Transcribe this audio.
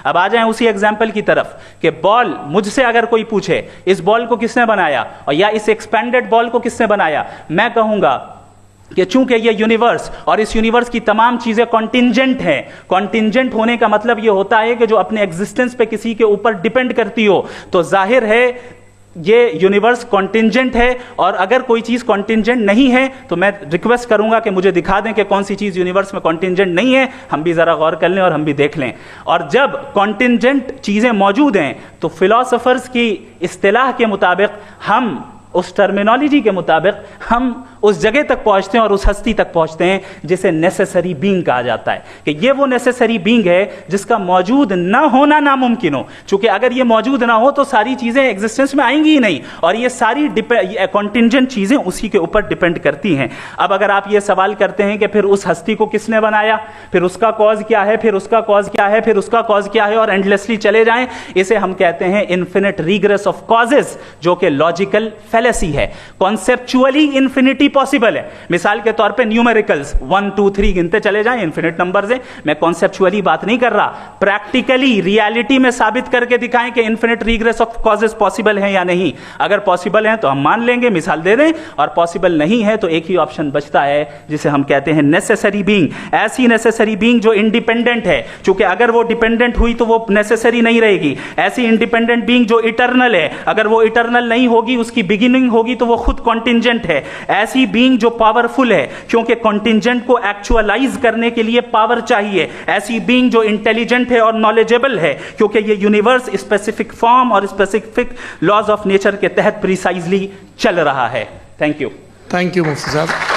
अब आ जाएं उसी एग्जाम्पल की तरफ कि बॉल, मुझसे अगर कोई पूछे इस बॉल को किसने बनाया और या इस एक्सपेंडेड बॉल को किसने बनाया, मैं कहूंगा कि चूंकि ये यूनिवर्स और इस यूनिवर्स की तमाम चीजें कॉन्टिंजेंट हैं, कॉन्टिंजेंट होने का मतलब ये होता है कि जो अपने एग्जिस्टेंस पे किसी के ऊपर डिपेंड करती हो, तो जाहिर है ये यूनिवर्स कॉन्टिंजेंट है। और अगर कोई चीज कॉन्टिंजेंट नहीं है तो मैं रिक्वेस्ट करूंगा कि मुझे दिखा दें कि कौन सी चीज यूनिवर्स में कॉन्टिंजेंट नहीं है, हम भी जरा गौर कर लें और हम भी देख लें। और जब कॉन्टिंजेंट चीजें मौजूद हैं तो फिलोसोफर्स की इस्तिलाह के मुताबिक, हम उस टर्मिनोलॉजी के मुताबिक हम उस जगह तक पहुंचते हैं और उस हस्ती तक पहुंचते हैं जिसे नेसेसरी बीइंग कहा जाता है, कि ये वो नेसेसरी बीइंग है जिसका मौजूद ना होना नामुमकिन हो। चूंकि अगर ये मौजूद ना हो तो सारी चीजें एग्जिस्टेंस में आएंगी ही नहीं, और ये सारी कॉन्टिंजेंट चीजें उसी के ऊपर डिपेंड करती हैं। अब अगर आप ये सवाल करते हैं कि फिर उस हस्ती को किसने बनाया, फिर उसका कॉज क्या है, फिर उसका कॉज क्या है, फिर उसका कॉज क्या है, और एंडलेसली चले जाएं, इसे हम कहते हैं इन्फिनिट रिग्रेस ऑफ कॉजेज, जो कि लॉजिकल फैलेसी है। कॉन्सेप्चुअली इंफिनिटी पॉसिबल है। मिसाल के तौर पे न्यूमेरिकल्स 1 2 3 गिनते चले जाएं, इन्फिनिट नंबर्स हैं। मैं कॉन्सेप्चुअली बात नहीं कर रहा, प्रैक्टिकली रियलिटी में साबित करके दिखाएं कि infinite regress of causes possible है या नहीं। अगर पॉसिबल है तो हम मान लेंगे, मिसाल दे दें, और पॉसिबल नहीं है तो एक ही ऑप्शन बचता है जिसे हम कहते हैं नेसेसरी बीइंग। ऐसी नेसेसरी बीइंग जो इंडिपेंडेंट है, क्योंकि अगर वो डिपेंडेंट हुई तो वो नेसेसरी नहीं रहेगी। ऐसी इंडिपेंडेंट बीइंग जो इटर्नल है, अगर वो इटर्नल नहीं होगी, उसकी बिगिनिंग होगी तो वो खुद कॉन्टिंजेंट है। ऐसी बीइंग जो पावरफुल है, क्योंकि कॉन्टिंजेंट को एक्चुअलाइज करने के लिए पावर चाहिए। ऐसी बीइंग जो इंटेलिजेंट है और नॉलेजेबल है, क्योंकि ये यूनिवर्स स्पेसिफिक फॉर्म और स्पेसिफिक लॉज ऑफ नेचर के तहत प्रिसाइजली चल रहा है। Thank you. थैंक यू मुफ्ती साहब।